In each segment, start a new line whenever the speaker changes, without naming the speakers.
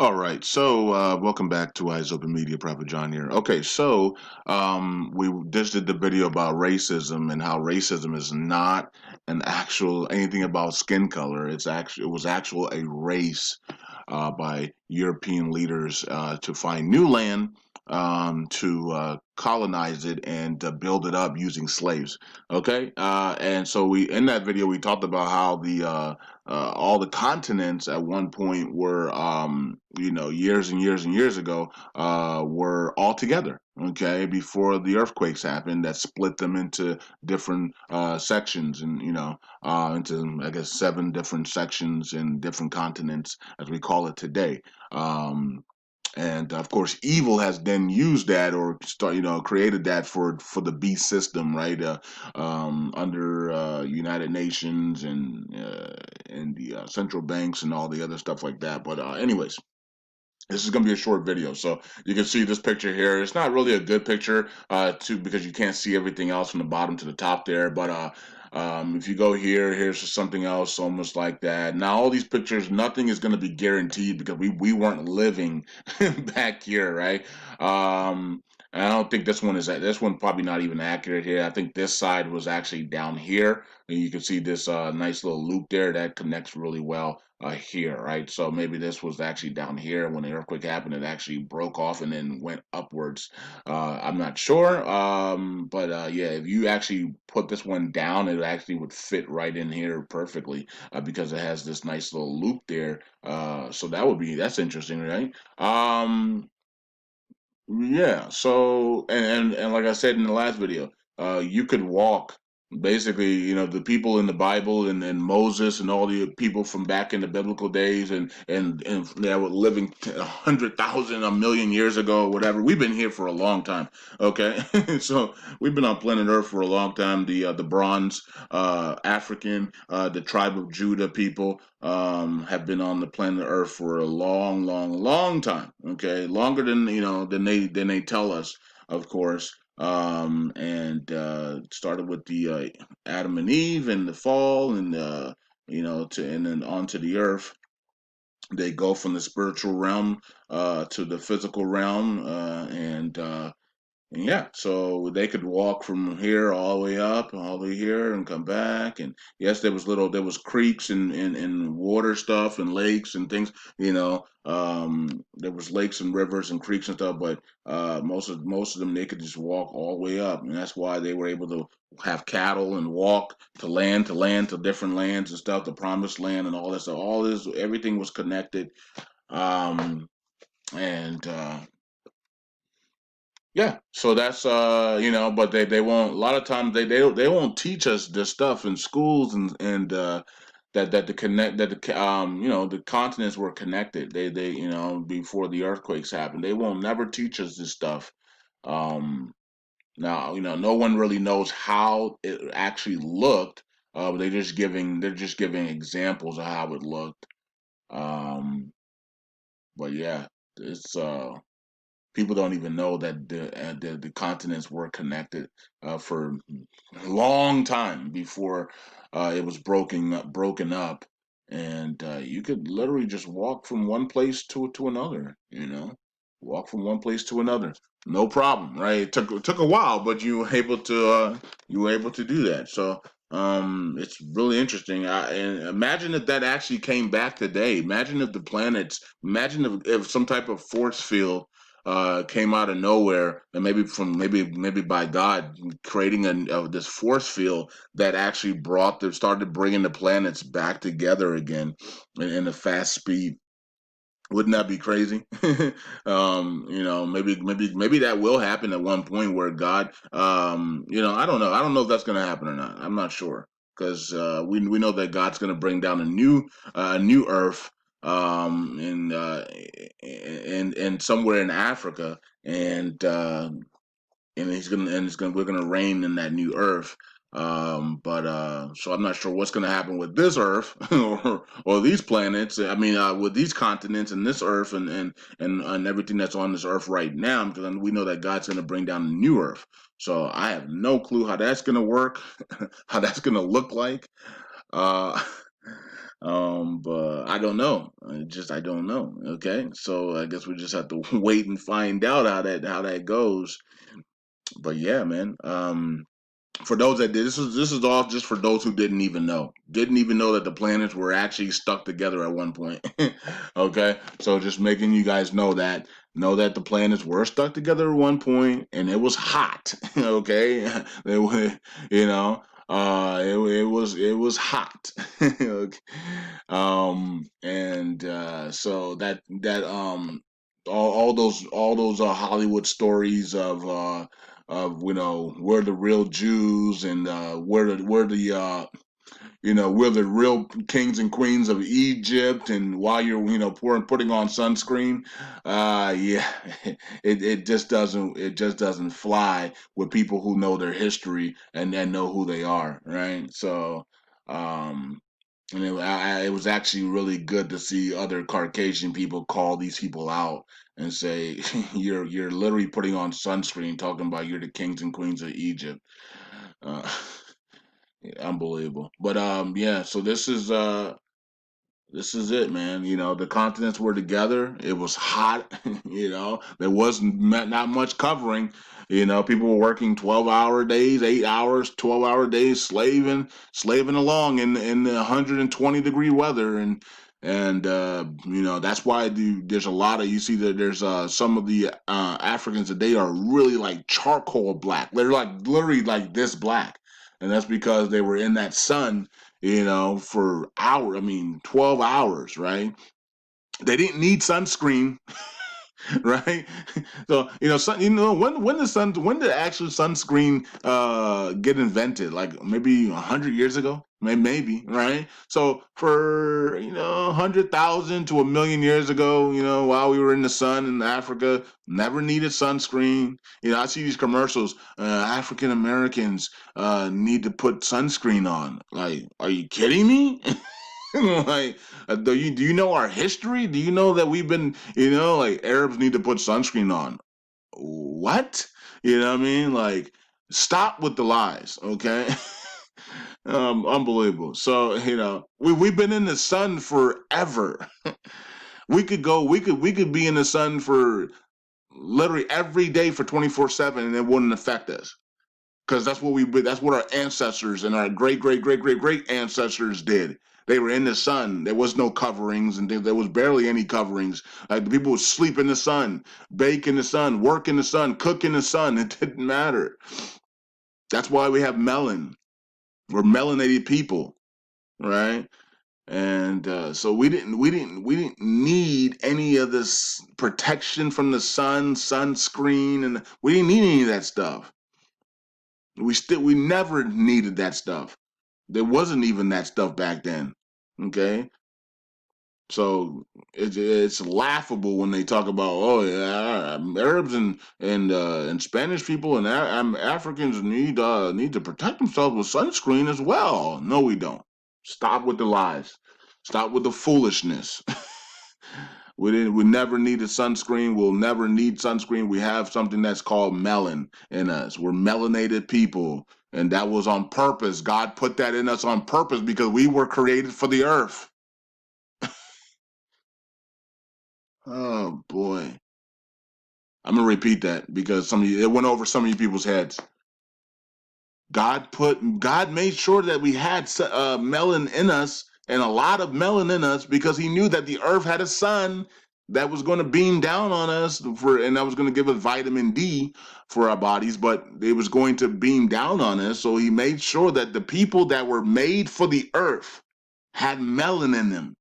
All right, so welcome back to Eyes Open Media. Prophet John here. Okay, so we just did the video about racism and how racism is not an actual anything about skin color. It was actual a race by European leaders to find new land, to colonize it and build it up using slaves. Okay, and so we in that video we talked about how the all the continents at one point were, years and years and years ago, were all together. Okay, before the earthquakes happened, that split them into different sections, and into I guess seven different sections in different continents, as we call it today. Um, and of course evil has then used that or created that for the beast system, right? Under United Nations and the central banks and all the other stuff like that. But anyways, this is going to be a short video, so you can see this picture here. It's not really a good picture, too, because you can't see everything else from the bottom to the top there. But if you go here, here's something else almost like that. Now, all these pictures, nothing is going to be guaranteed because we weren't living back here, right? And I don't think this one probably not even accurate here. I think this side was actually down here, and you can see this nice little loop there that connects really well here, right? So maybe this was actually down here when the earthquake happened. It actually broke off and then went upwards. I'm not sure, but yeah, if you actually put this one down, it actually would fit right in here perfectly because it has this nice little loop there. So that's interesting, right? Yeah. So, and like I said in the last video, you could walk. Basically, the people in the Bible and Moses and all the people from back in the biblical days and they were living 100,000, a million years ago, or whatever. We've been here for a long time. Okay, so we've been on planet Earth for a long time. The Bronze African, the tribe of Judah people have been on the planet Earth for a long, long, long time. Okay, longer than than they tell us, of course. And started with the Adam and Eve and the fall, and and then onto the Earth. They go from the spiritual realm to the physical realm, and yeah, so they could walk from here all the way up, all the way here, and come back. And yes, there was creeks and water stuff and lakes and things. There was lakes and rivers and creeks and stuff, but most of them they could just walk all the way up, and that's why they were able to have cattle and walk to land to different lands and stuff, the promised land and all that stuff. All this, everything was connected. And Yeah, so that's but they won't. A lot of times they won't teach us this stuff in schools and that the connect that the continents were connected. They before the earthquakes happened. They won't never teach us this stuff. Um, Now no one really knows how it actually looked. But they're just giving examples of how it looked. Um, but yeah, it's people don't even know that the continents were connected for a long time before it was broken up, and you could literally just walk from one place to another. Walk from one place to another, no problem, right? It took a while, but you were able to do that. So it's really interesting. And imagine if that actually came back today. Imagine if the planets. Imagine if some type of force field came out of nowhere, and maybe by God creating this force field that actually started bringing the planets back together again in a fast speed. Wouldn't that be crazy? Maybe that will happen at one point where God, I don't know. I don't know if that's going to happen or not. I'm not sure because we know that God's going to bring down a new Earth, and somewhere in Africa, and we're gonna reign in that new Earth. But so I'm not sure what's gonna happen with this Earth or these planets. I mean, with these continents and this Earth and everything that's on this Earth right now, because we know that God's gonna bring down a new Earth. So I have no clue how that's gonna work, how that's gonna look like. Uh, But I don't know. I don't know. Okay, so I guess we just have to wait and find out how that goes. But yeah, man. For those that did, this is all just for those who didn't even know that the planets were actually stuck together at one point. Okay, so just making you guys know that the planets were stuck together at one point, and it was hot. Okay, they were, you know, it was hot. Okay. And so all those Hollywood stories of we're the real Jews, and we're the real kings and queens of Egypt, and while you're putting on sunscreen, yeah, it just doesn't fly with people who know their history and know who they are, right? So um and it was actually really good to see other Caucasian people call these people out and say, you're literally putting on sunscreen, talking about you're the kings and queens of Egypt. Uh, Unbelievable. But yeah. So this is it, man. The continents were together. It was hot. There wasn't not much covering. People were working 12-hour days, 8 hours, 12-hour days, slaving along in the 120-degree weather, and that's why there's a lot of you see that there's some of the Africans that they are really like charcoal black. They're like literally like this black, and that's because they were in that sun for hours. I mean, 12 hours, right? They didn't need sunscreen, right? So, when did actual sunscreen get invented? Like maybe 100 years ago, maybe, right? So for 100,000 to 1,000,000 years ago, while we were in the sun in Africa, never needed sunscreen. I see these commercials. African Americans need to put sunscreen on. Like, are you kidding me? Like, do you know our history? Do you know that we've been, like Arabs need to put sunscreen on? What? You know what I mean? Like, stop with the lies, okay? Unbelievable. So, we've been in the sun forever. We could be in the sun for literally every day for 24/7, and it wouldn't affect us. Because that's what our ancestors and our great great great great great ancestors did. They were in the sun. There was no coverings, and there was barely any coverings. Like, the people would sleep in the sun, bake in the sun, work in the sun, cook in the sun. It didn't matter. That's why we have melon. We're melanated people, right? And so we didn't need any of this protection from the sun, sunscreen, and we didn't need any of that stuff. We never needed that stuff. There wasn't even that stuff back then. Okay, so it's laughable when they talk about, oh yeah, Arabs and Spanish people and Africans need to protect themselves with sunscreen as well. No, we don't. Stop with the lies. Stop with the foolishness. We didn't. We never needed sunscreen. We'll never need sunscreen. We have something that's called melon in us. We're melanated people, and that was on purpose. God put that in us on purpose because we were created for the earth. Oh boy, I'm gonna repeat that because it went over some of you people's heads. God made sure that we had melon in us, and a lot of melon in us, because He knew that the earth had a sun that was going to beam down on us and that was going to give us vitamin D for our bodies, but it was going to beam down on us. So He made sure that the people that were made for the earth had melon in them.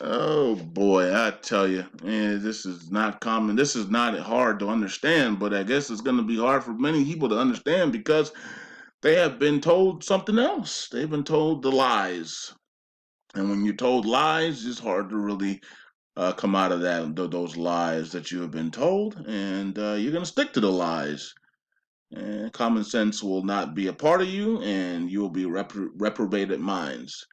Oh boy, I tell you, man, this is not common. This is not hard to understand, but I guess it's going to be hard for many people to understand because they have been told something else. They've been told the lies, and when you're told lies, it's hard to really come out of those lies that you have been told, and you're going to stick to the lies. And common sense will not be a part of you, and you will be reprobated minds.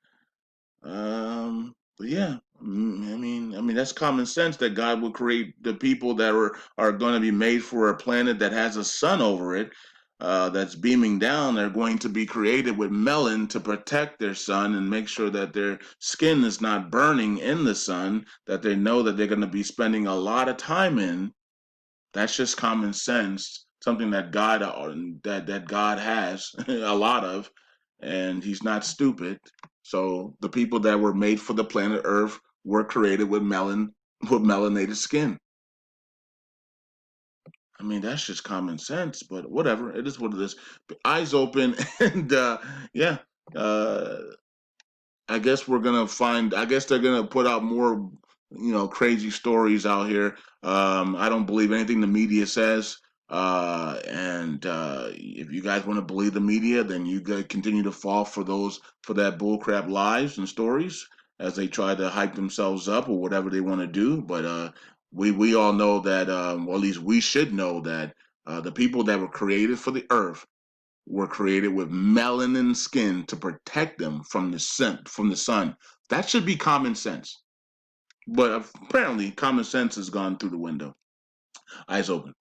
But yeah, I mean that's common sense that God would create the people that are going to be made for a planet that has a sun over it. that's beaming down, they're going to be created with melanin to protect their sun and make sure that their skin is not burning in the sun, that they know that they're going to be spending a lot of time in. That's just common sense, something that God has a lot of, and He's not stupid. So the people that were made for the planet Earth were created with melanated skin. I mean, that's just common sense, but whatever. It is what it is. Eyes open, and yeah, uh, I guess we're gonna find. I guess they're gonna put out more, crazy stories out here. I don't believe anything the media says. And if you guys want to believe the media, then you guys continue to fall for that bullcrap lies and stories as they try to hype themselves up or whatever they want to do. But we all know that, or at least we should know that the people that were created for the earth were created with melanin skin to protect them from the sun. That should be common sense. But apparently, common sense has gone through the window. Eyes open.